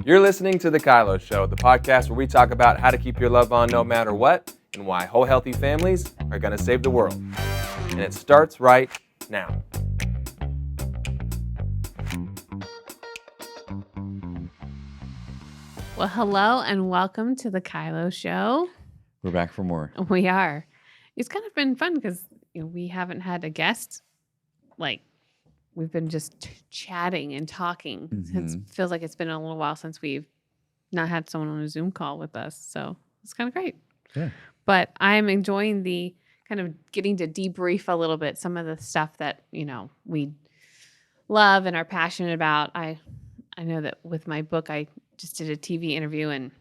You're listening to The KYLO Show, the podcast where we talk about how to keep your love on no matter what and why whole healthy families are going to save the world. And it starts right now. Well, hello and welcome to The KYLO Show. We're back for more. We are. It's kind of been fun because we haven't had a guest. We've been just chatting and talking. It feels like it's been a little while since we've not had someone on a Zoom call with us. So it's kind of great. Yeah. But I'm enjoying the kind of getting to debrief a little bit some of the stuff that, we love and are passionate about. I know that with my book, I just did a TV interview and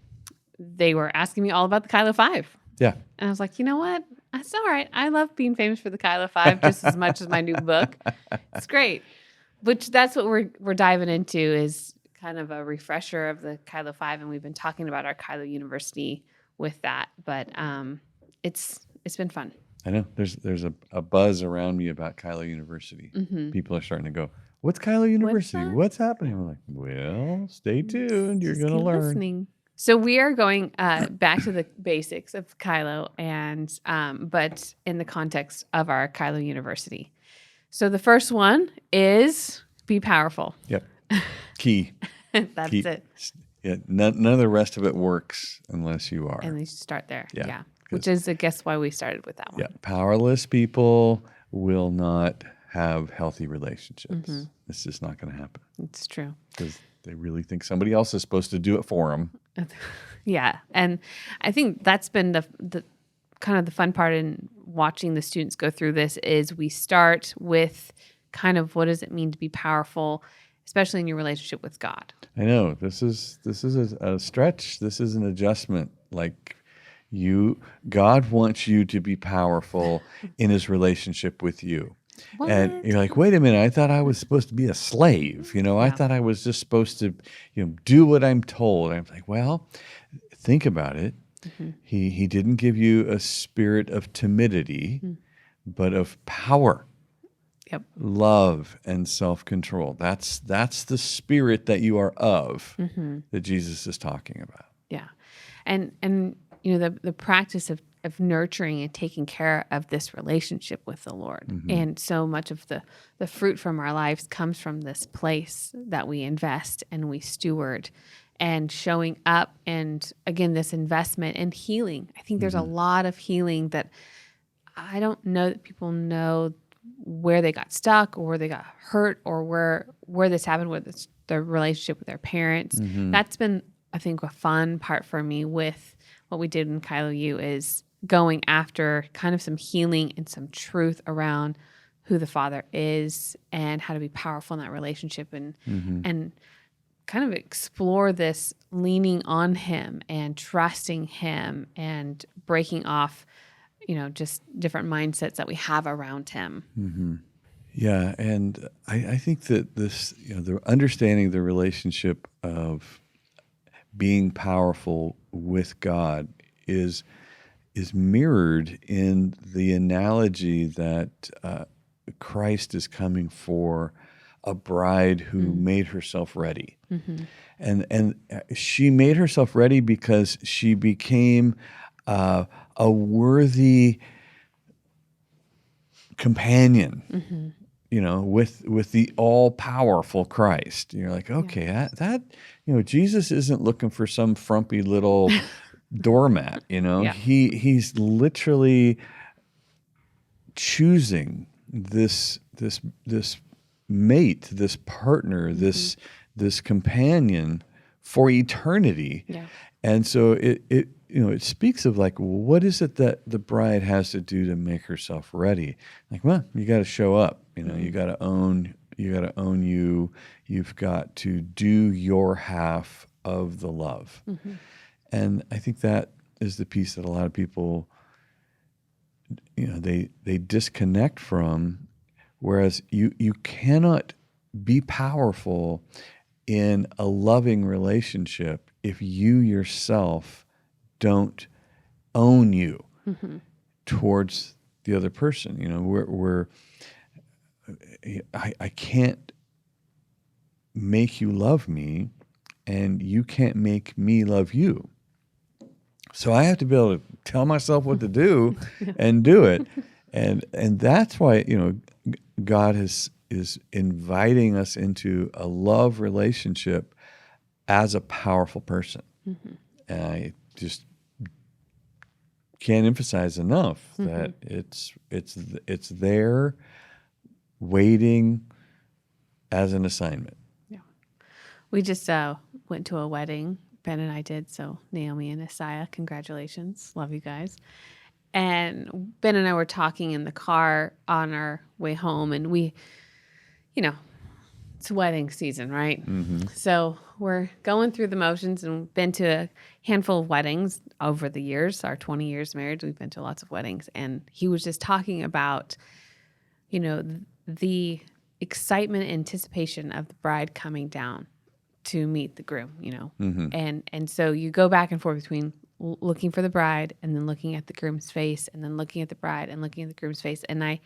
they were asking me all about the KYLO 5. Yeah. And I was like, you know what? That's all right. I love being famous for the KYLO 5 just as much as my new book. It's great. Which that's what we're diving into is kind of a refresher of the KYLO 5. And we've been talking about our KYLO University with that. But it's been fun. I know. There's a buzz around me about KYLO University. Mm-hmm. People are starting to go, what's KYLO University? What's happening? I'm like, well, stay tuned. You're going to learn. Listening. So we are going back to the basics of KYLO, and but in the context of our KYLO University. So the first one is be powerful. Yep. Key. That's Key. it. Yeah. None of the rest of it works unless you are. And you start there. Yeah. Which is, I guess, why we started with that one. Yeah. Powerless people will not have healthy relationships. Mm-hmm. It's just not going to happen. It's true. Because they really think somebody else is supposed to do it for them. Yeah. And I think that's been the kind of the fun part in watching the students go through this is we start with kind of what does it mean to be powerful, especially in your relationship with God. I know this is a stretch. This is an adjustment. God wants you to be powerful in his relationship with you. What? And you're like, wait a minute, I thought I was supposed to be a slave. I thought I was just supposed to, do what I'm told. I'm like, well, think about it. Mm-hmm. He didn't give you a spirit of timidity, but of power, love, and self-control. That's the spirit that you are of that Jesus is talking about. Yeah. And the practice of nurturing and taking care of this relationship with the Lord. Mm-hmm. And so much of the fruit from our lives comes from this place that we invest and we steward and showing up. And again, this investment and healing. I think there's a lot of healing that I don't know that people know where they got stuck or where they got hurt or where this happened with their relationship with their parents. Mm-hmm. That's been, I think, a fun part for me with what we did in KYLO U is going after kind of some healing and some truth around who the Father is and how to be powerful in that relationship and kind of explore this leaning on him and trusting him and breaking off, just different mindsets that we have around him. Mm-hmm. Yeah. And I think that this, the understanding the relationship of being powerful with God is mirrored in the analogy that Christ is coming for a bride who made herself ready. Mm-hmm. And she made herself ready because she became a worthy companion, with the all-powerful Christ. You're like, okay, that Jesus isn't looking for some frumpy little doormat, He's literally choosing this mate, this partner, this companion for eternity. Yeah. And so it speaks of what is it that the bride has to do to make herself ready? Well, you got to show up, you got to own you. You've got to do your half of the love. Mm-hmm. And I think that is the piece that a lot of people, they disconnect from, whereas you cannot be powerful in a loving relationship if you yourself don't own you towards the other person. I can't make you love me and you can't make me love you. So I have to be able to tell myself what to do and do it. And that's why, God is inviting us into a love relationship as a powerful person. And I just can't emphasize enough that it's there waiting as an assignment. Yeah. We just went to a wedding. Ben and I did. So Naomi and Isaiah, congratulations. Love you guys. And Ben and I were talking in the car on our way home, and we, it's wedding season, right? So we're going through the motions, and been to a handful of weddings over the years. Our 20 years married, we've been to lots of weddings. And he was just talking about, the excitement and anticipation of the bride coming down to meet the groom, And so you go back and forth between looking for the bride and then looking at the groom's face and then looking at the bride and looking at the groom's face. And I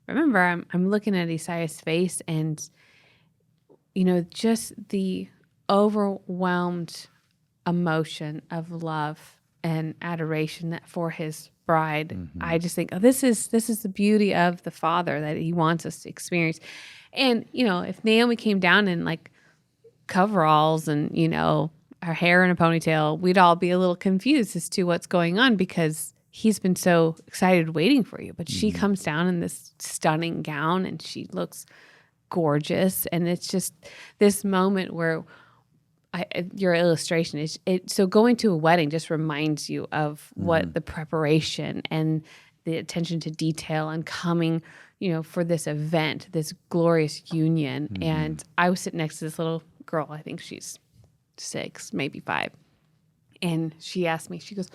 remember I'm looking at Isaiah's face, and just the overwhelmed emotion of love and adoration for his bride. I just think, this is the beauty of the Father that he wants us to experience. And if Naomi came down in like coveralls and her hair in a ponytail, we'd all be a little confused as to what's going on, because he's been so excited waiting for you. But she comes down in this stunning gown, and she looks gorgeous. And it's just this moment where your illustration is it. So going to a wedding just reminds you of what the preparation and the attention to detail and coming, for this event, this glorious union. And I was sitting next to this little girl. I think she's 6, maybe 5. And she asked me, she goes,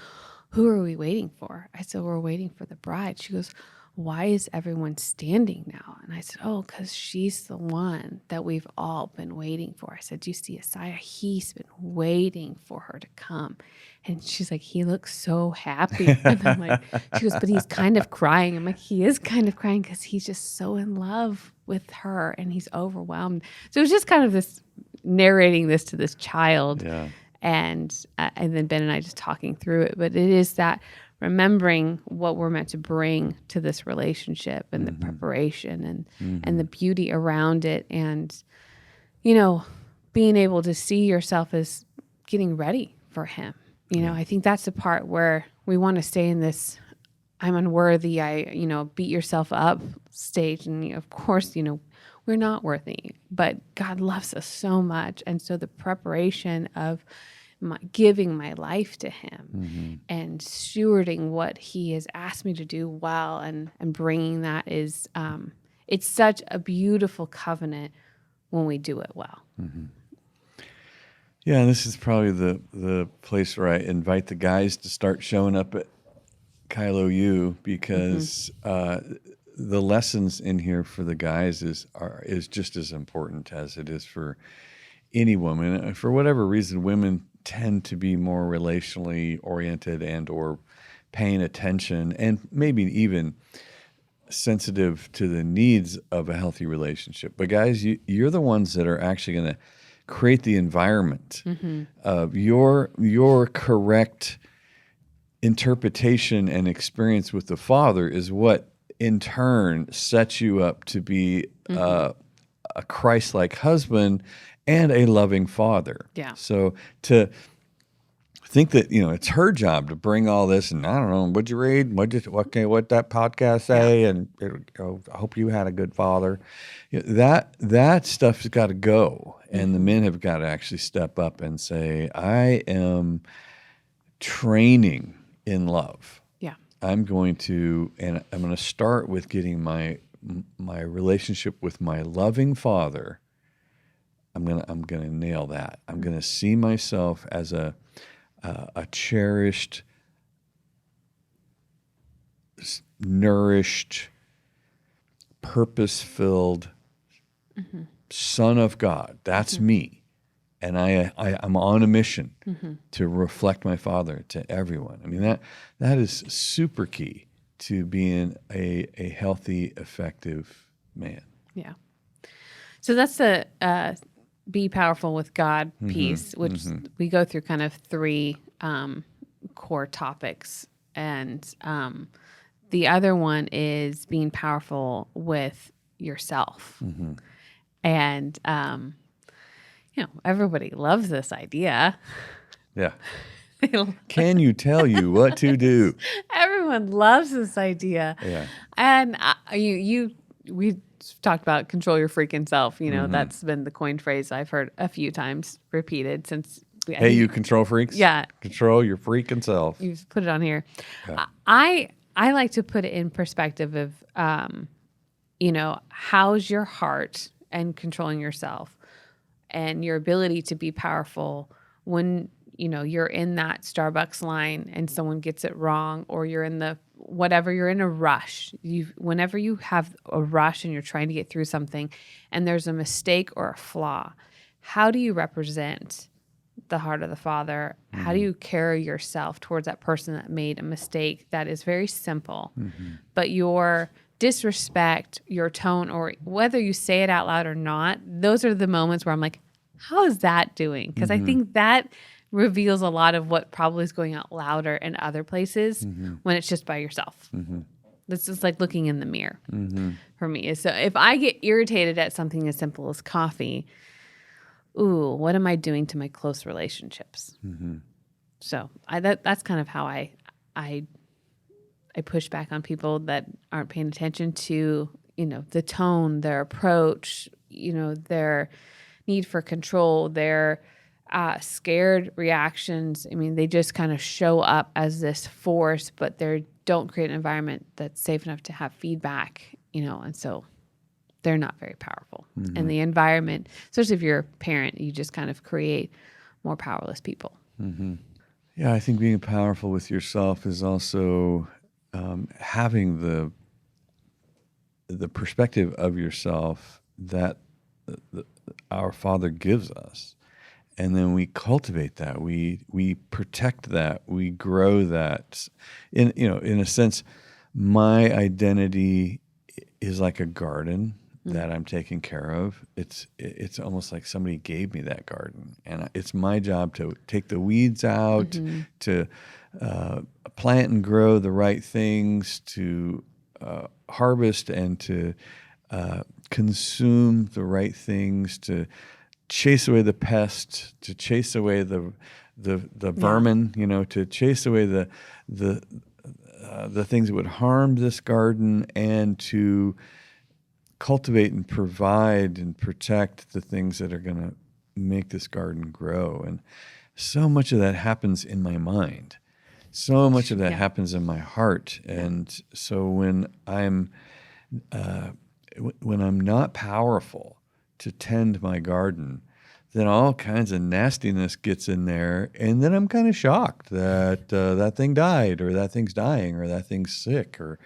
"Who are we waiting for?" I said, "We're waiting for the bride." She goes, "Why is everyone standing now?" And I said, "Oh, because she's the one that we've all been waiting for." I said, "Do you see Isaiah? He's been waiting for her to come." And she's like, "He looks so happy." And I'm like, she goes, "But he's kind of crying." I'm like, "He is kind of crying because he's just so in love with her and he's overwhelmed." So it was just kind of this narrating this to this child. Yeah. And then Ben and I just talking through it. But it is that remembering what we're meant to bring to this relationship and the preparation and the beauty around it, and being able to see yourself as getting ready for him. I think that's the part where we want to stay in this I'm unworthy, beat yourself up stage. And of course, we're not worthy, but God loves us so much. And so the preparation of giving my life to him and stewarding what he has asked me to do well and bringing that is, it's such a beautiful covenant when we do it well. Yeah, and this is probably the place where I invite the guys to start showing up at KYLO U, because the lessons in here for the guys is just as important as it is for any woman. For whatever reason, women tend to be more relationally oriented and or paying attention and maybe even sensitive to the needs of a healthy relationship. But guys, you're the ones that are actually going to create the environment of your correct interpretation and experience with the Father is what in turn sets you up to be a Christ-like husband and a loving father. Yeah. So to think that, it's her job to bring all this, and I don't know, what'd you read? What that podcast say? And I hope you had a good father. That stuff's got to go. And the men have got to actually step up and say, I am training in love. Yeah. I'm going to start with getting my relationship with my loving Father. I'm gonna nail that. I'm gonna see myself as a cherished, nourished, purpose-filled son of God. That's me. And I'm on a mission to reflect my Father to everyone. I mean, that is super key to being a healthy, effective man. Yeah. So that's the be powerful with God piece, which we go through kind of 3 core topics. And the other one is being powerful with yourself. And, everybody loves this idea. Yeah. Can you tell you what to do? Everyone loves this idea. Yeah. And we talked about control your freaking self. That's been the coined phrase I've heard a few times repeated since. Hey, you control freaks. Yeah. Control your freaking self. You've put it on here. Yeah. I like to put it in perspective of, how's your heart and controlling yourself and your ability to be powerful when you're in that Starbucks line and someone gets it wrong, or you're in you're in a rush. Whenever you have a rush and you're trying to get through something and there's a mistake or a flaw, how do you represent the heart of the Father? How do you carry yourself towards that person that made a mistake that is very simple, but your disrespect, your tone, or whether you say it out loud or not, those are the moments where I'm like, how is that doing? Because I think that reveals a lot of what probably is going out louder in other places when it's just by yourself. This is like looking in the mirror for me. So if I get irritated at something as simple as coffee, what am I doing to my close relationships? So that's kind of how I push back on people that aren't paying attention to, the tone, their approach, their need for control, their scared reactions. I mean, they just kind of show up as this force, but they don't create an environment that's safe enough to have feedback, and so they're not very powerful. And the environment, especially if you're a parent, you just kind of create more powerless people. Yeah, I think being powerful with yourself is also having the perspective of yourself that our Father gives us. And then we cultivate that. We protect that. We grow that. In a sense, my identity is like a garden that I'm taking care of. It's almost like somebody gave me that garden, and it's my job to take the weeds out, to plant and grow the right things, to harvest and to consume the right things, to chase away the pests, to chase away the vermin, to chase away the things that would harm this garden, and to cultivate and provide and protect the things that are going to make this garden grow. And so much of that happens in my mind. So much of that happens in my heart. And so when I'm not powerful to tend my garden, then all kinds of nastiness gets in there, and then I'm kind of shocked that that thing died, or that thing's dying, or that thing's sick, or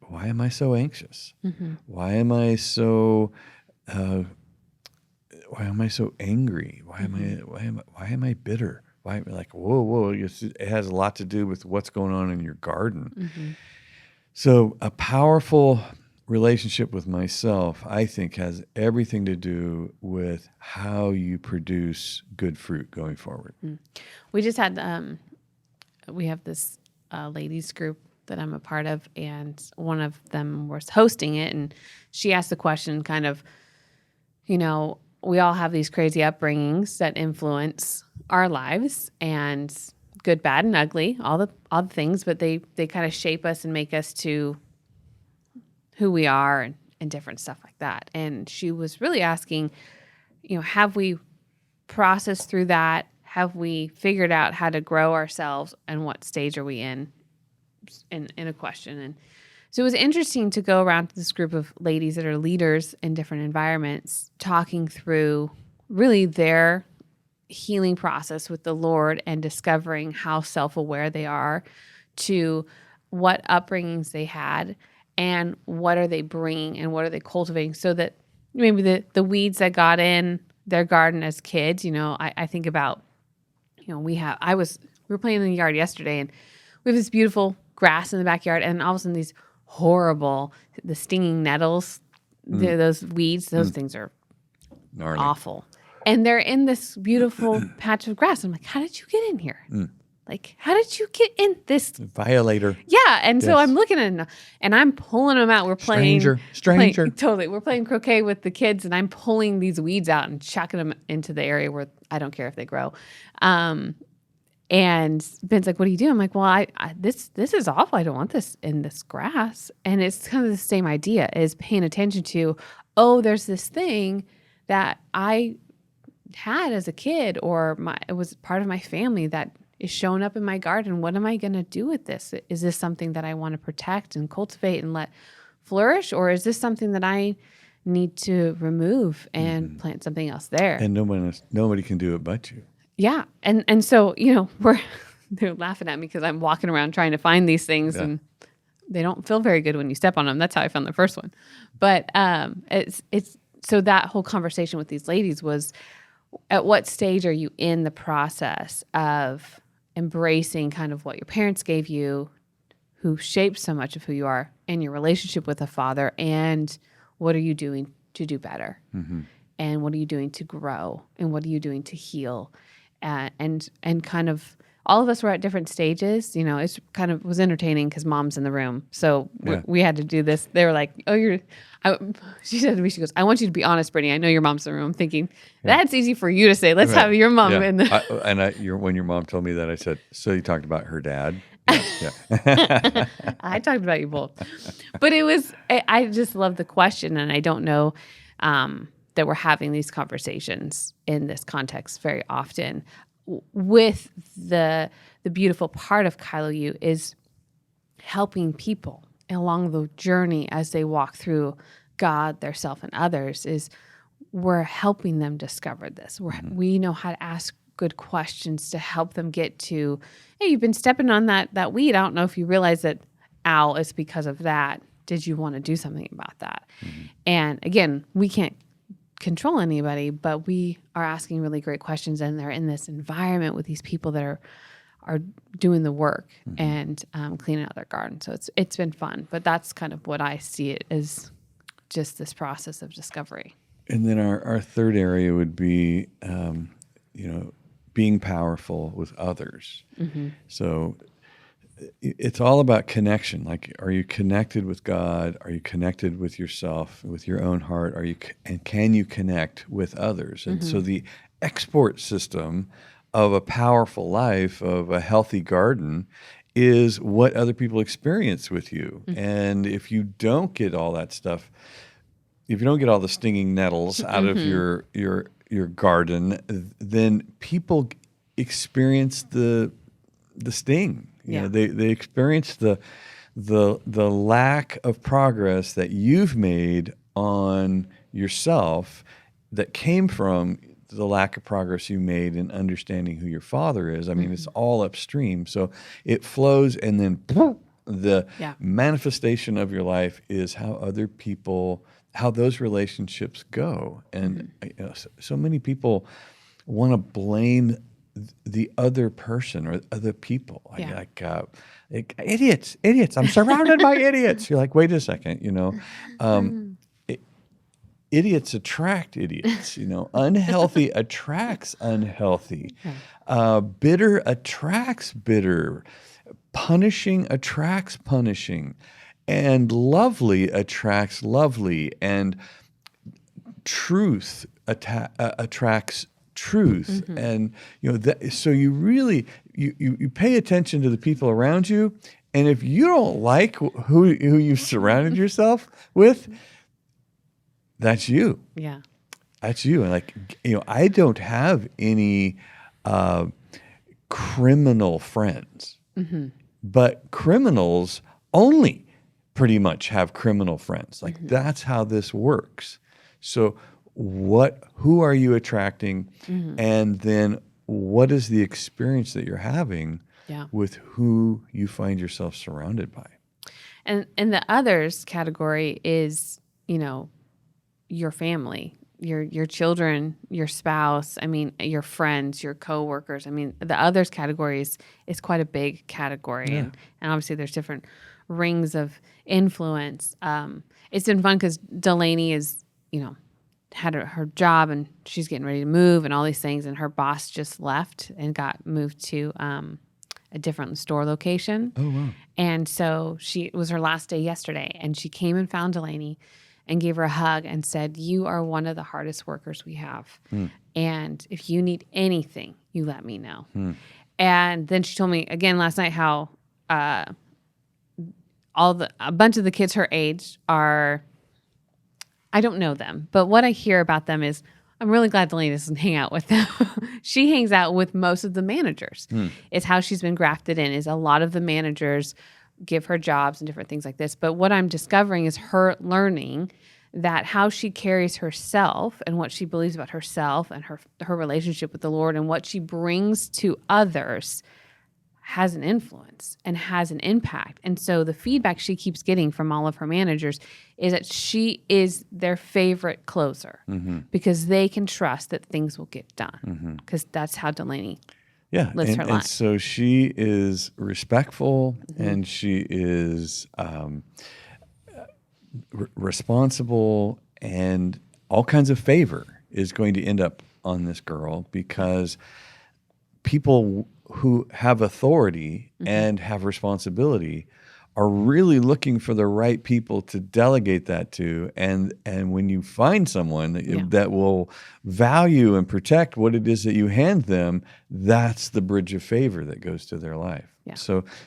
why am I so anxious? Why am I so angry? Why am I bitter? Why whoa? It has a lot to do with what's going on in your garden. So a powerful relationship with myself, I think, has everything to do with how you produce good fruit going forward. We just had we have this ladies group that I'm a part of, and one of them was hosting it, and she asked the question kind of, we all have these crazy upbringings that influence our lives, and good, bad, and ugly, all the things, but they kind of shape us and make us to who we are and different stuff like that. And she was really asking, have we processed through that? Have we figured out how to grow ourselves, and what stage are we in a question? And so it was interesting to go around to this group of ladies that are leaders in different environments, talking through really their healing process with the Lord and discovering how self-aware they are to what upbringings they had and what are they bringing and what are they cultivating, so that maybe the weeds that got in their garden as kids, I think about, we were playing in the yard yesterday, and we have this beautiful grass in the backyard, and all of a sudden these horrible, the stinging nettles, those weeds, those things are Gnarly. awful. And they're in this beautiful patch of grass. I'm like, how did you get in here? Like, how did you get in this? Violator. Yeah. And so Yes. I'm looking at them and I'm pulling them out. We're playing. Stranger. Totally. We're playing croquet with the kids and I'm pulling these weeds out and chucking them into the area where I don't care if they grow. And Ben's like, what are you doing? I'm like, well, this is awful. I don't want this in this grass. And it's kind of the same idea, is paying attention to, oh, there's this thing that I had as a kid, or it was part of my family that is showing up in my garden. What am I going to do with this? Is this something that I want to protect and cultivate and let flourish? Or is this something that I need to remove and plant something else there? And nobody can do it but you. Yeah. And so, they're laughing at me because I'm walking around trying to find these things and they don't feel very good when you step on them. That's how I found the first one. But it's so that whole conversation with these ladies was, at what stage are you in the process of embracing kind of what your parents gave you, who shaped so much of who you are, and your relationship with a father, and what are you doing to do better? And what are you doing to grow? And what are you doing to heal? And kind of all of us were at different stages. It's kind of was entertaining because Mom's in the room. So we had to do this. They were like, she said to me, she goes, I want you to be honest, Brittany. I know your mom's in the room. I'm thinking, that's easy for you to say. Let's have your mom in the... When your mom told me that, I said, so you talked about her dad? Yeah. I talked about you both. But I just love the question. And I don't know that we're having these conversations in this context very often. With the beautiful part of KYLO U is helping people along the journey as they walk through God, their self, and others. Is we're helping them discover this. We know how to ask good questions to help them get to, hey, you've been stepping on that weed. I don't know if you realize that, ow, it's because of that. Did you want to do something about that? And again, we can't control anybody, but we are asking really great questions, and they're in this environment with these people that are doing the work and cleaning out their garden. So it's been fun, but that's kind of what I see it as, just this process of discovery. And then our third area would be, being powerful with others. So it's all about connection. Like, are you connected with God? Are you connected with yourself, with your own heart? And can you connect with others? And so the export system of a powerful life, of a healthy garden, is what other people experience with you. And if you don't get all that stuff, if you don't get all the stinging nettles out of your garden, then people experience the sting. They experience the lack of progress that you've made on yourself, that came from the lack of progress you made in understanding who your father is. I mean, it's all upstream. So it flows, and then the manifestation of your life is how those relationships go. And so many people want to blame the other person or other people. Like idiots. I'm surrounded by idiots. You're like, wait a second, idiots attract idiots. Unhealthy attracts unhealthy. Bitter attracts bitter. Punishing attracts punishing. And lovely attracts lovely. And truth attracts truth. And so you really you pay attention to the people around you, and if you don't like who you've surrounded yourself with, that's you. That's you. And I don't have any criminal friends, but criminals only pretty much have criminal friends. That's how this works. So who are you attracting? And then what is the experience that you're having with who you find yourself surrounded by? And the others category is, your family, your children, your spouse, your friends, your coworkers. The others category is quite a big category. And obviously there's different rings of influence. It's been fun because Delaney is, had her job, and she's getting ready to move and all these things. And her boss just left and got moved to a different store location. Oh, wow. And so it was her last day yesterday, and she came and found Delaney and gave her a hug and said, "You are one of the hardest workers we have. And if you need anything, you let me know." And then she told me again last night how a bunch of the kids her age are, I don't know them, but what I hear about them is, I'm really glad Delaney doesn't hang out with them. She hangs out with most of the managers. It's how she's been grafted in, is a lot of the managers give her jobs and different things like this. But what I'm discovering is her learning that how she carries herself and what she believes about herself and her relationship with the Lord and what she brings to others has an influence and has an impact. And so the feedback she keeps getting from all of her managers is that she is their favorite closer because they can trust that things will get done, because that's how Delaney lives her life. And so she is respectful and she is responsible, and all kinds of favor is going to end up on this girl because people who have authority and have responsibility are really looking for the right people to delegate that to. And when you find someone that will value and protect what it is that you hand them, that's the bridge of favor that goes to their life. Yeah.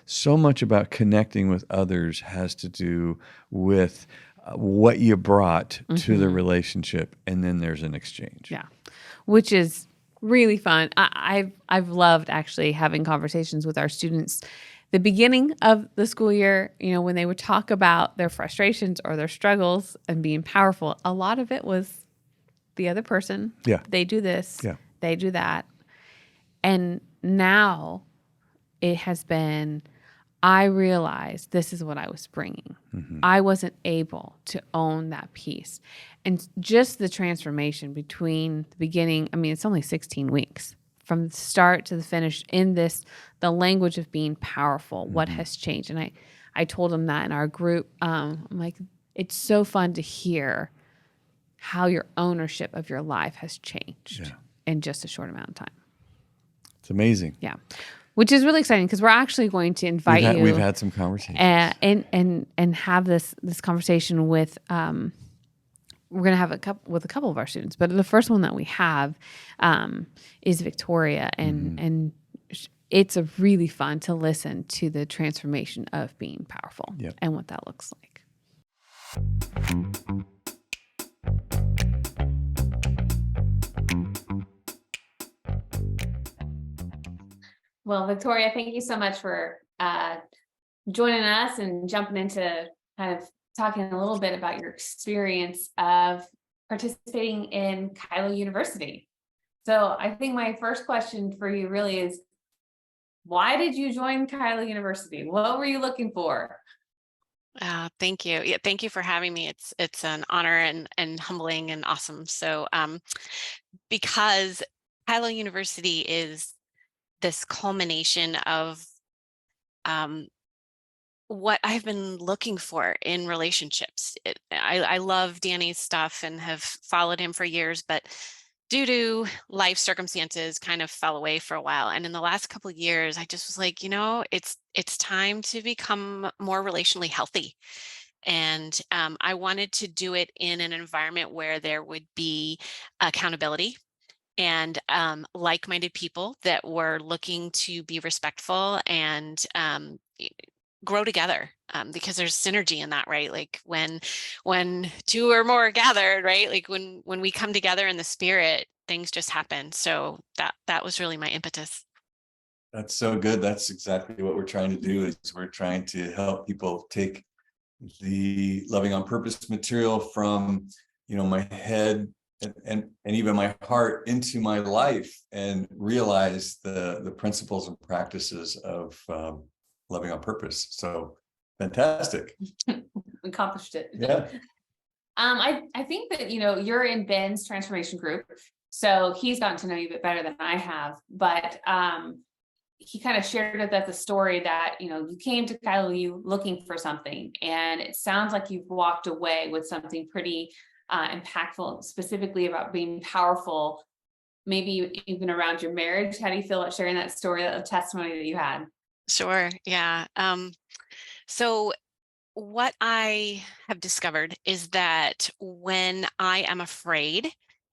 So much about connecting with others has to do with what you brought to the relationship, and then there's an exchange. Yeah, which is really fun. I've loved actually having conversations with our students. The beginning of the school year, when they would talk about their frustrations or their struggles and being powerful, a lot of it was the other person. Yeah. They do this. Yeah. They do that. And now it has been, I realized this is what I was bringing. I wasn't able to own that piece. And just the transformation between the beginning, it's only 16 weeks. From the start to the finish in the language of being powerful, what has changed. And I told him that in our group. I'm like, it's so fun to hear how your ownership of your life has changed in just a short amount of time. It's amazing. Yeah. Which is really exciting because we're actually going to invite you. We've had some conversations. And have this conversation with, we're going to have a couple of our students, but the first one that we have is Victoria, and it's a really fun to listen to the transformation of being powerful and what that looks like. Well, Victoria, thank you so much for joining us and jumping into kind of talking a little bit about your experience of participating in KYLO University. So I think my first question for you really is, why did you join KYLO University? What were you looking for? Thank you. Yeah, thank you for having me. It's an honor and humbling and awesome. So because KYLO University is this culmination of what I've been looking for in relationships. I love Danny's stuff and have followed him for years, but due to life circumstances kind of fell away for a while. And in the last couple of years, I just was like, it's time to become more relationally healthy. And I wanted to do it in an environment where there would be accountability and like-minded people that were looking to be respectful and grow together, because there's synergy in that, right? Like when two or more are gathered, right? Like when we come together in the spirit, things just happen. So that was really my impetus. That's so good. That's exactly what we're trying to do. Is we're trying to help people take the Loving on Purpose material from, my head and even my heart into my life and realize the principles and practices of Loving on Purpose. So fantastic. Accomplished it. Yeah. I think that, you're in Ben's transformation group, so he's gotten to know you a bit better than I have, but he kind of shared with us the story that, you came to KYLO looking for something, and it sounds like you've walked away with something pretty impactful, specifically about being powerful, maybe even around your marriage. How do you feel about sharing that story, that testimony that you had? Sure. Yeah. So what I have discovered is that when I am afraid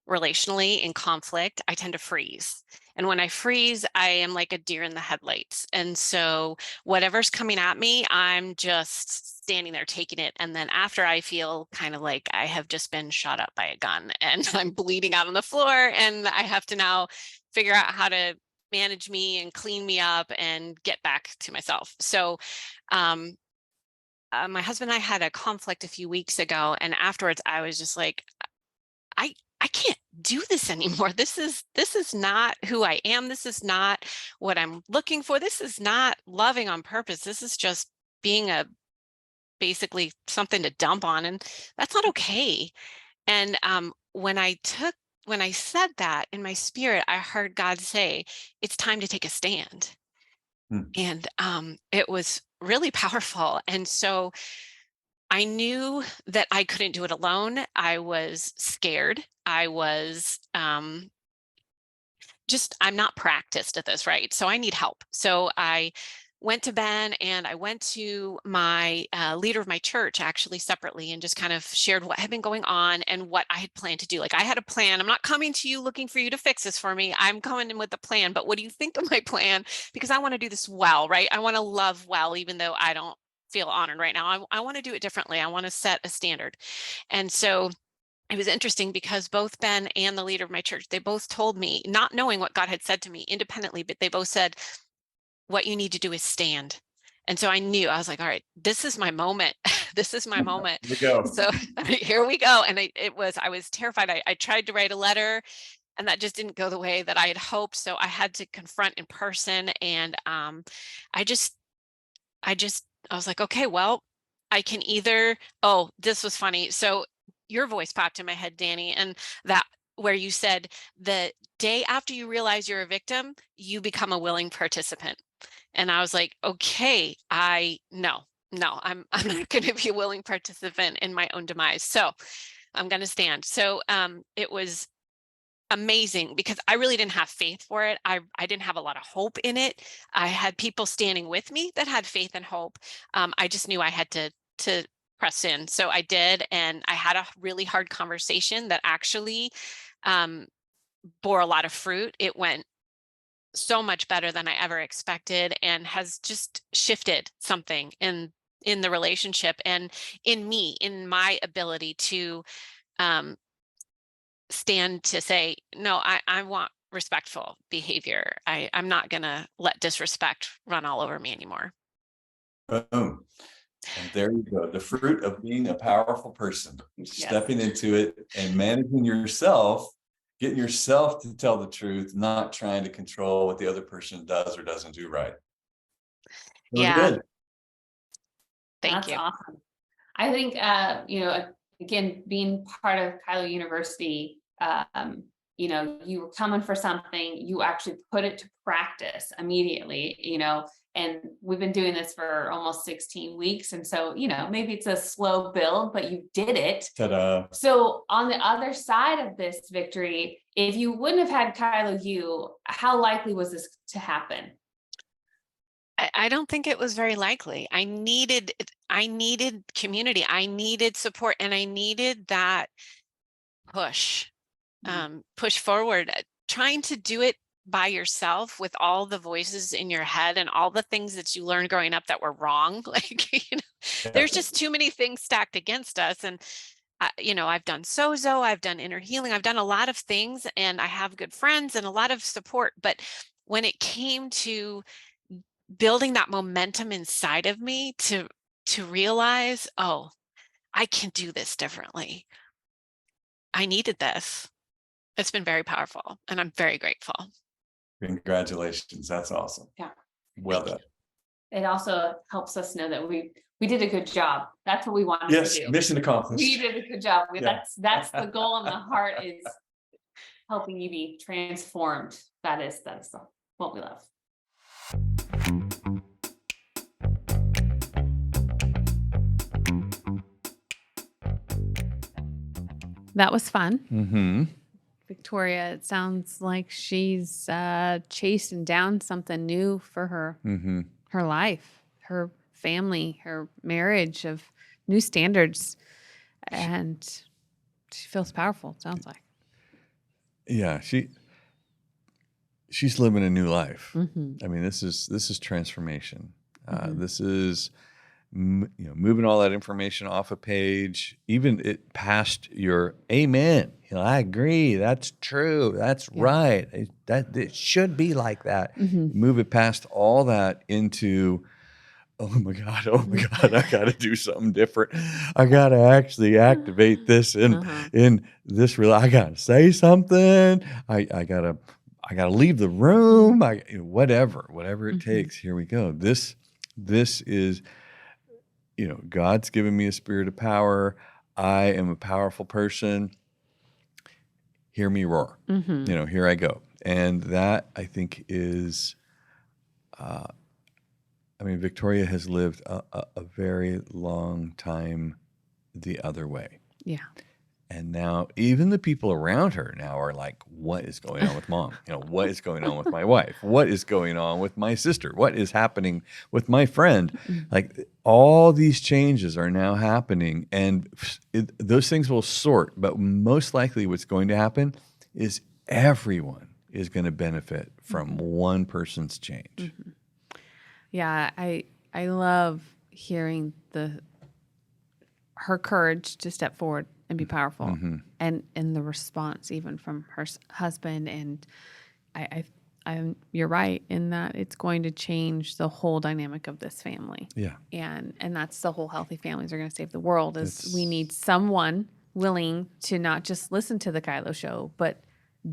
relationally in conflict, I tend to freeze. And when I freeze, I am like a deer in the headlights. And so whatever's coming at me, I'm just standing there taking it. And then after, I feel kind of like I have just been shot up by a gun and I'm bleeding out on the floor, and I have to now figure out how to manage me and clean me up and get back to myself. So my husband and I had a conflict a few weeks ago, and afterwards I was just like, I can't do this anymore. This is not who I am. This is not what I'm looking for. This is not loving on purpose. This is just being basically something to dump on, and that's not okay. And when I said that in my spirit, I heard God say, it's time to take a stand. And it was really powerful. And so I knew that I couldn't do it alone. I was scared. I was I'm not practiced at this, right? So I need help. So I went to Ben and I went to my leader of my church, actually separately, and just kind of shared what had been going on and what I had planned to do. Like, I had a plan. I'm not coming to you looking for you to fix this for me. I'm coming in with a plan. But what do you think of my plan? Because I want to do this well, right? I want to love well, even though I don't feel honored right now. I want to do it differently. I want to set a standard. And so it was interesting because both Ben and the leader of my church, they both told me, not knowing what God had said to me independently, but they both said, what you need to do is stand. And so I knew, I was like, all right, this is my moment. This is my moment. Here we go. So here we go. And I was terrified. I tried to write a letter, and that just didn't go the way that I had hoped. So I had to confront in person. And I was like, okay, well, I can either, oh, this was funny. So your voice popped in my head, Danny, and that where you said the day after you realize you're a victim, you become a willing participant. And I was like, okay, no, I'm not going to be a willing participant in my own demise. So I'm going to stand. So it was amazing because I really didn't have faith for it. I didn't have a lot of hope in it. I had people standing with me that had faith and hope. I just knew I had to press in. So I did. And I had a really hard conversation that actually bore a lot of fruit. It went so much better than I ever expected, and has just shifted something in the relationship and in me, in my ability to stand to say, no, I want respectful behavior. I'm not going to let disrespect run all over me anymore. Boom. And there you go. The fruit of being a powerful person, stepping into it and managing yourself, getting yourself to tell the truth, not trying to control what the other person does or doesn't do right. Really good. Thank you. That's awesome. I think, again, being part of KYLO University, you were coming for something, you actually put it to practice immediately, and we've been doing this for almost 16 weeks. And so, maybe it's a slow build, but you did it. Ta-da. So on the other side of this victory, if you wouldn't have had KYLO U, how likely was this to happen? I don't think it was very likely. I needed community. I needed support, and I needed that push forward. Trying to do it by yourself with all the voices in your head and all the things that you learned growing up that were wrong. Like, there's just too many things stacked against us. And, I've done sozo, I've done inner healing, I've done a lot of things, and I have good friends and a lot of support. But when it came to building that momentum inside of me to realize, oh, I can do this differently, I needed this. It's been very powerful, and I'm very grateful. Congratulations. That's awesome. Yeah. Well done. It also helps us know that we did a good job. That's what we wanted to do. Yes, mission accomplished. We did a good job. Yeah. That's the goal, and the heart is helping you be transformed. That is what we love. that was fun. Mm-hmm. Victoria, it sounds like she's chasing down something new for her Mm-hmm. her life, her family, her marriage, of new standards, and she feels powerful. It sounds like. Yeah, she's living a new life. Mm-hmm. I mean, this is transformation. Mhm. This is moving all that information off a page, even it past your amen. I agree. That's true. That's Yeah. right. It should be like that. Mhm. Move it past all that into, oh my God, I got to do something different. I got to actually activate this Uh-huh. in this real. I got to say something. I gotta leave the room. Whatever it Mhm. takes. Here we go. This is, God's given me a spirit of power. I am a powerful person. Hear me roar. Mhm. Here I go. And that, I think, is, Victoria has lived a very long time the other way. Yeah. And now even the people around her now are like, what is going on with mom? What is going on with my wife? What is going on with my sister? What is happening with my friend? Mhm. Like, all these changes are now happening, and those things will sort. But most likely what's going to happen is everyone is going to benefit from one person's change. Mhm. Yeah, I love hearing her courage to step forward and be powerful, Mhm. and the response even from her husband. And you're right in that it's going to change the whole dynamic of this family. Yeah. And that's the whole healthy families are going to save the world. Is That's- we need someone willing to not just listen to the KYLO show, but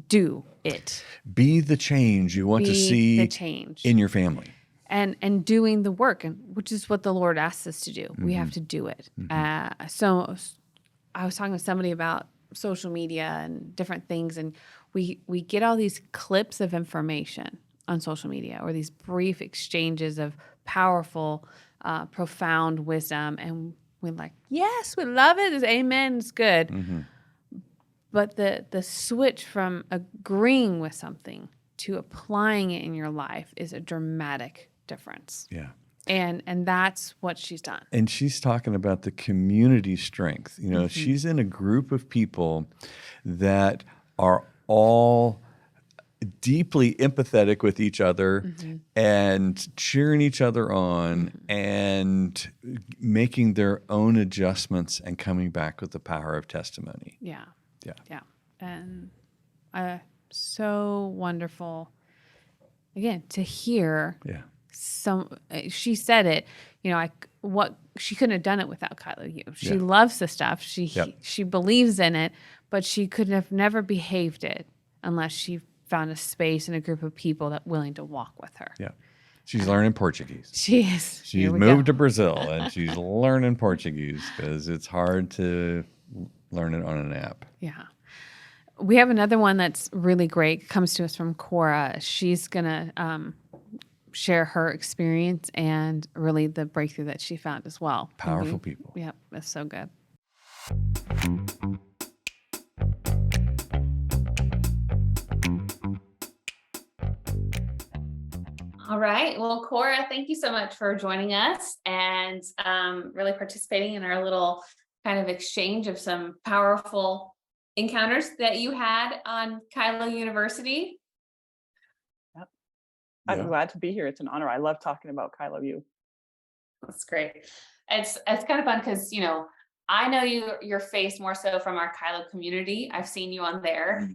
do it. Be the change you want to Be see the change. in your family. And doing the work, and which is what the Lord asks us to do. We have to do it. So I was talking to somebody about social media and different things, and we get all these clips of information on social media, or these brief exchanges of powerful, profound wisdom, and we're like, yes, we love it. It's amen. It's good. Mm-hmm. But the switch from agreeing with something to applying it in your life is a dramatic difference. Yeah. And that's what she's done. And she's talking about the community strength. She's in a group of people that are all deeply empathetic with each other and cheering each other on and making their own adjustments and coming back with the power of testimony. Yeah. Yeah. Yeah. And so wonderful, again, to hear Yeah. she said it, she couldn't have done it without KYLO U. She Yeah. loves the stuff. She Yep. she believes in it, but she could have never behaved it unless she found a space and a group of people that willing to walk with her. Yeah. She's learning Portuguese. She is. She's Here we moved go. to Brazil and she's learning Portuguese because it's hard to learn it on an app. Yeah. We have another one that's really great. Comes to us from Cora. She's going to share her experience and really the breakthrough that she found as well. Powerful people. Yep. That's so good. All right. Well, Cora, thank you so much for joining us and really participating in our little kind of exchange of some powerful encounters that you had on KYLO University. I'm Yeah. glad to be here. It's an honor. I love talking about KYLO U. That's great. It's kind of fun because I know your face more so from our KYLO community. I've seen you on there,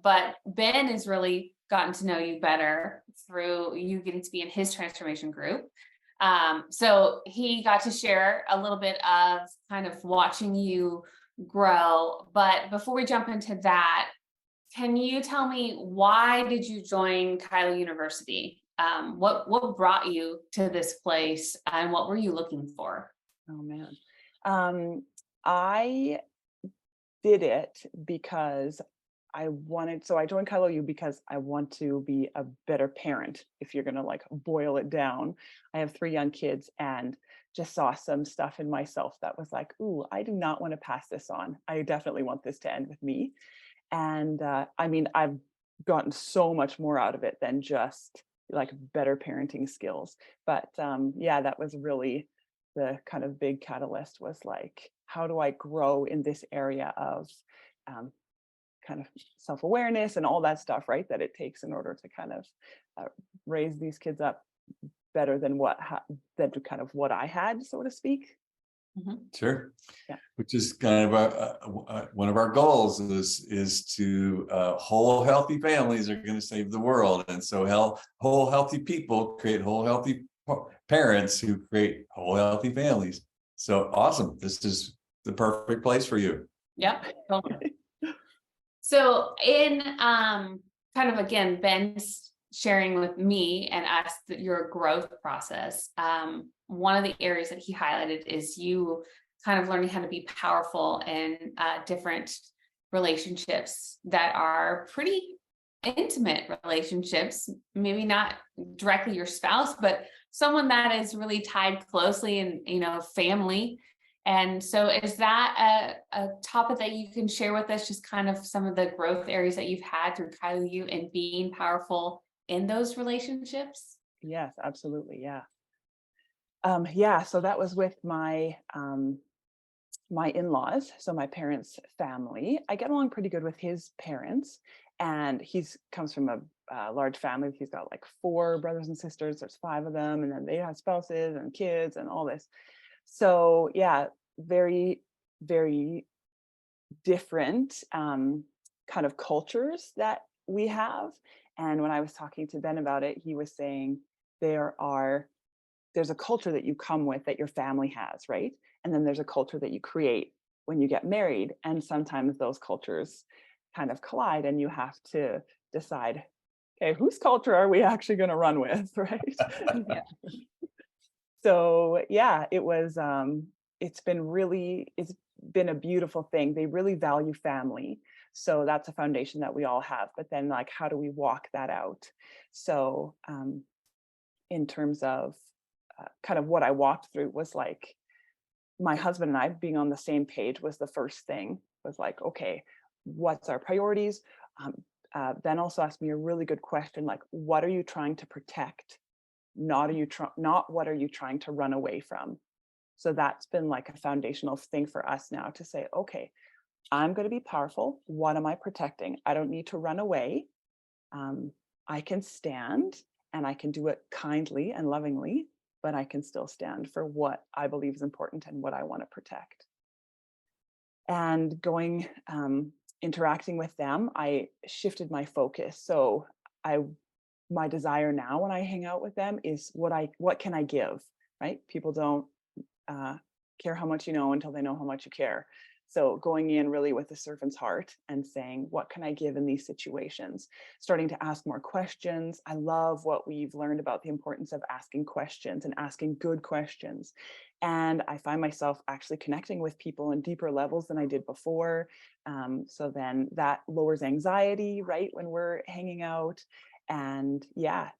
but Ben has really gotten to know you better through you getting to be in his transformation group. So he got to share a little bit of kind of watching you grow. But before we jump into that, can you tell me, why did you join KYLO University? What brought you to this place, and what were you looking for? Oh man. I did it because I joined KYLO U because I want to be a better parent. If you're going to boil it down, I have 3 young kids, and just saw some stuff in myself that was like, ooh, I do not want to pass this on. I definitely want this to end with me. And I mean, I've gotten so much more out of it than just like better parenting skills. But yeah, that was really the kind of big catalyst, was like, how do I grow in this area of kind of self-awareness and all that stuff, right, that it takes in order to kind of raise these kids up better than than to kind of what I had, so to speak. Sure. Yeah. Which is kind of one of our goals is to whole healthy families are going to save the world, and so whole healthy people create whole healthy parents who create whole healthy families. So awesome! This is the perfect place for you. Yep. Totally. So in kind of, again, Ben's sharing with me and us that your growth process, one of the areas that he highlighted is you kind of learning how to be powerful in different relationships that are pretty intimate relationships, maybe not directly your spouse, but someone that is really tied closely in, you know, family. And so is that a topic that you can share with us, just kind of some of the growth areas that you've had through KYLO U and being powerful in those relationships? Yes, absolutely. Yeah. Yeah, so that was with my my in-laws, so my parents' family. I get along pretty good with his parents, and he's comes from a large family. He's got like 4 brothers and sisters. There's 5 of them, and then they have spouses and kids and all this. So yeah, very, very different kind of cultures that we have. And when I was talking to Ben about it, he was saying there's a culture that you come with that your family has, right? And then there's a culture that you create when you get married. And sometimes those cultures kind of collide, and you have to decide, okay, whose culture are we actually going to run with, right? Yeah. So yeah, it's been a beautiful thing. They really value family. So that's a foundation that we all have. But then, like, how do we walk that out? So in terms of kind of what I walked through was like, my husband and I being on the same page was the first thing. Was like, okay, what's our priorities? Ben also asked me a really good question, like, what are you trying to protect? Not what are you trying to run away from? So that's been like a foundational thing for us now, to say, okay, I'm going to be powerful. What am I protecting? I don't need to run away. I can stand, and I can do it kindly and lovingly, but I can still stand for what I believe is important and what I want to protect. And interacting with them, I shifted my focus. So my desire now when I hang out with them is what can I give, right? People don't care how much you know until they know how much you care. So going in really with a servant's heart and saying, what can I give in these situations? Starting to ask more questions. I love what we've learned about the importance of asking questions and asking good questions. And I find myself actually connecting with people on deeper levels than I did before. So then that lowers anxiety, right, when we're hanging out. And yeah,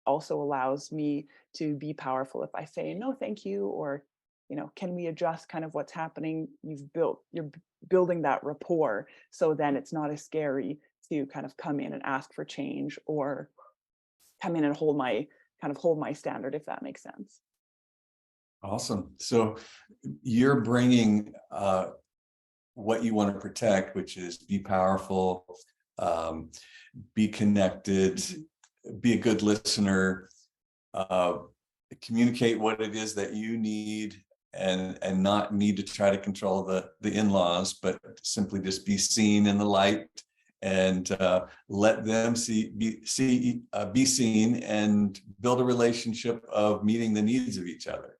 also allows me to be powerful if I say no, thank you, or, you know, can we adjust kind of what's happening? You're building that rapport. So then it's not as scary to kind of come in and ask for change, or come in and hold my standard, if that makes sense. Awesome. So you're bringing what you want to protect, which is be powerful, be connected, be a good listener, communicate what it is that you need, and not need to try to control the in-laws, but simply just be seen in the light, and let them be seen, and build a relationship of meeting the needs of each other.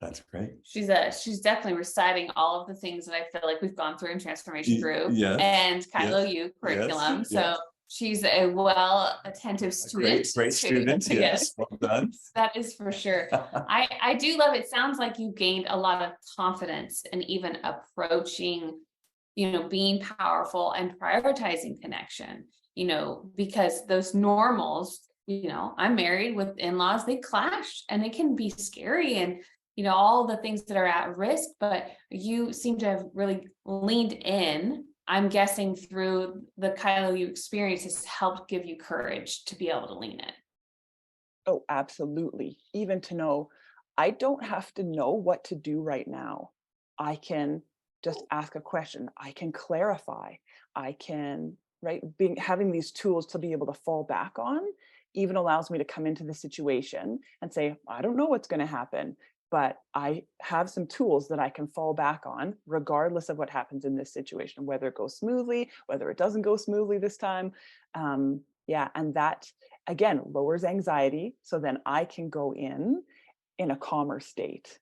That's great. She's definitely reciting all of the things that I feel like we've gone through in Transformation Group and KYLO U curriculum. Yes, so she's a attentive student. Great student. Yes, well done. That is for sure. I do love it. Sounds like you gained a lot of confidence in even approaching, being powerful and prioritizing connection, because those normals I'm married with in-laws, they clash and it can be scary and, all the things that are at risk, but you seem to have really leaned in. I'm guessing through the KYLO you experience has helped give you courage to be able to lean in. Oh, absolutely. Even to know, I don't have to know what to do right now. I can just ask a question. I can clarify. I can, right? Having these tools to be able to fall back on even allows me to come into the situation and say, I don't know what's going to happen, but I have some tools that I can fall back on regardless of what happens in this situation, whether it goes smoothly, whether it doesn't go smoothly this time. Yeah. And that, again, lowers anxiety. So then I can go in a calmer state,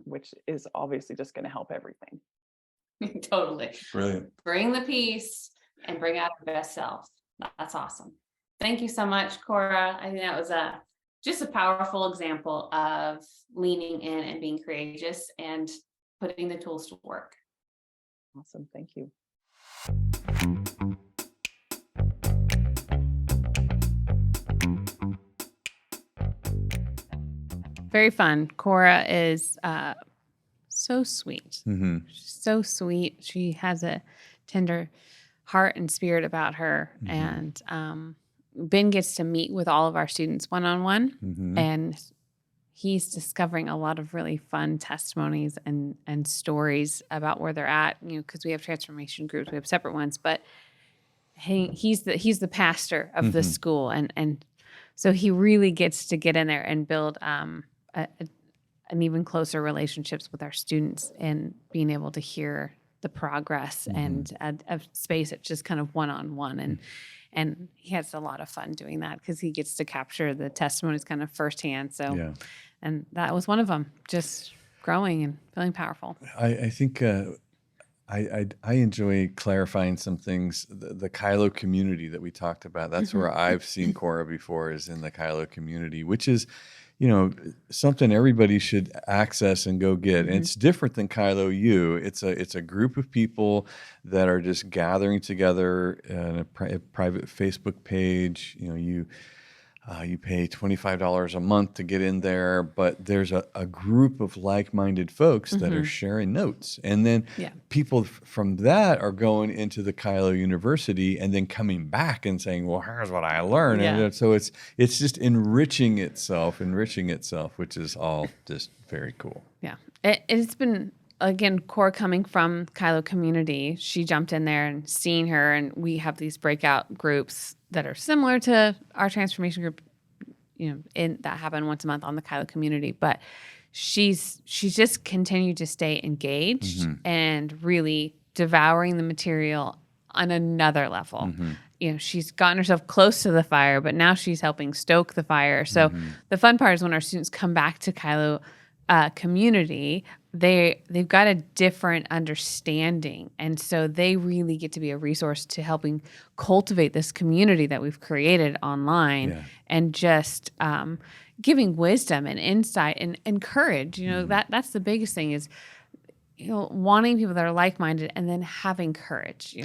which is obviously just going to help everything. Totally. Brilliant. Bring the peace and bring out our best selves. That's awesome. Thank you so much, Cora. I think that was just a powerful example of leaning in and being courageous and putting the tools to work. Awesome. Thank you. Very fun. Cora is so sweet. Mm-hmm. She's so sweet. She has a tender heart and spirit about her. Mm-hmm. And Ben gets to meet with all of our students one-on-one. Mm-hmm. And he's discovering a lot of really fun testimonies and stories about where they're at, because we have transformation groups, we have separate ones, but he's the pastor of the school. And so he really gets to get in there and build an even closer relationships with our students and being able to hear the progress and a space that's just kind of one-on-one. And he has a lot of fun doing that because he gets to capture the testimonies kind of firsthand. So, Yeah. And that was one of them, just growing and feeling powerful. I think I enjoy clarifying some things. The KYLO community that we talked about, that's where I've seen Cora before, is in the KYLO community, which is, something everybody should access and go get. And it's different than KYLO U. It's a group of people that are just gathering together in a private Facebook page. You pay $25 a month to get in there, but there's a group of like-minded folks that are sharing notes. And then people from that are going into the KYLO University and then coming back and saying, well, here's what I learned. Yeah. And so it's just enriching itself, which is all just very cool. Yeah. It's been, again, Cora coming from KYLO Community, she jumped in there and seeing her, and we have these breakout groups that are similar to our transformation group, that happen once a month on the KYLO Community. But she's just continued to stay engaged and really devouring the material on another level. She's gotten herself close to the fire, but now she's helping stoke the fire. So the fun part is when our students come back to KYLO Community, they've got a different understanding, and so they really get to be a resource to helping cultivate this community that we've created online, and just giving wisdom and insight and courage. That's the biggest thing is wanting people that are like-minded and then having courage.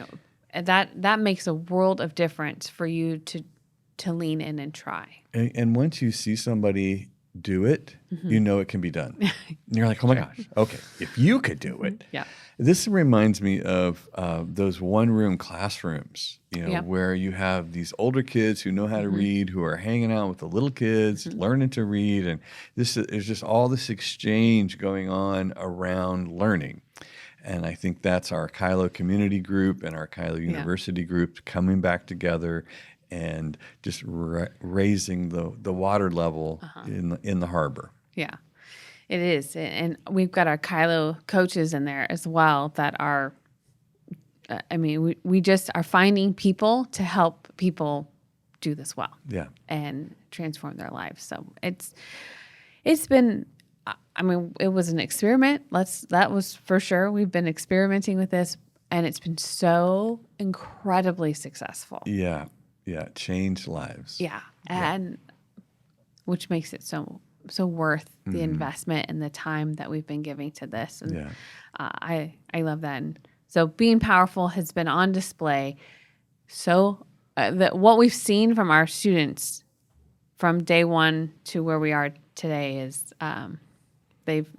That makes a world of difference for you to lean in and try. And once you see somebody do it, it can be done. And you're like, oh my gosh, okay, if you could do it. Yeah. This reminds me of those one-room classrooms, where you have these older kids who know how to read, who are hanging out with the little kids, learning to read. And there's just all this exchange going on around learning. And I think that's our KYLO community group and our KYLO University group coming back together and just raising the water level in the harbor. Yeah, it is. And we've got our KYLO coaches in there as well that are, we just are finding people to help people do this well. Yeah. And transform their lives. So it's been, it was an experiment. That was for sure. We've been experimenting with this, and it's been so incredibly successful. Yeah. Yeah, changed lives. Yeah, and which makes it so worth the investment and the time that we've been giving to this. And I love that. And so being powerful has been on display. So that what we've seen from our students from day one to where we are today is they've,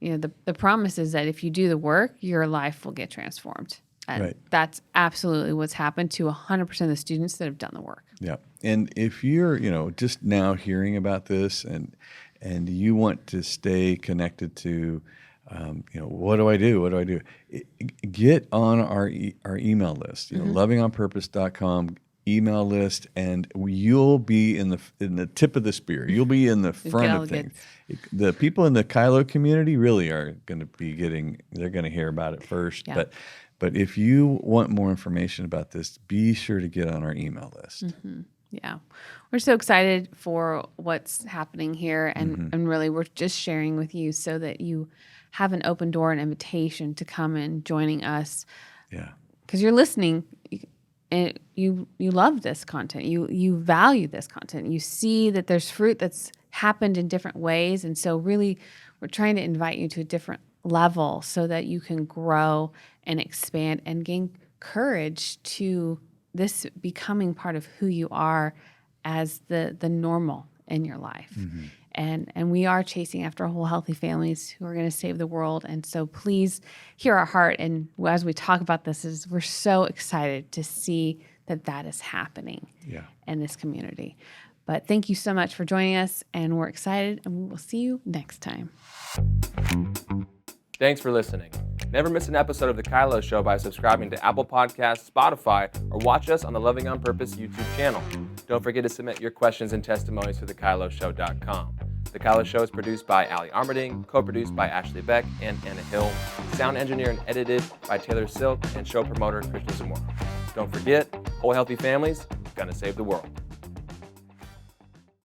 the promise is that if you do the work, your life will get transformed. And Right. that's absolutely what's happened to 100% of the students that have done the work. Yeah. And if you're, just now hearing about this and you want to stay connected to, what do I do? What do I do? Get on our email list, lovingonpurpose.com email list, and you'll be in the tip of the spear. You'll be in the front of things. The people in the KYLO community really are going to be they're going to hear about it first. Yeah. But if you want more information about this, be sure to get on our email list. Mm-hmm. Yeah. We're so excited for what's happening here. And really, we're just sharing with you so that you have an open door and invitation to come and joining us. Yeah. Because you're listening and you love this content. You value this content. You see that there's fruit that's happened in different ways. And so really, we're trying to invite you to a different level so that you can grow and expand and gain courage to this becoming part of who you are as the normal in your life. And we are chasing after whole healthy families who are going to save the world. And so please hear our heart. And as we talk about this, we're so excited to see that is happening in this community. But thank you so much for joining us, and we're excited, and we will see you next time. Thanks for listening. Never miss an episode of The KYLO Show by subscribing to Apple Podcasts, Spotify, or watch us on the Loving on Purpose YouTube channel. Don't forget to submit your questions and testimonies to thekyloshow.com. The KYLO Show is produced by Allie Armerding, co-produced by Ashley Beck and Anna Hill, sound engineered and edited by Taylor Silk, and show promoter Krishna Zamora. Don't forget, whole healthy families, gonna save the world.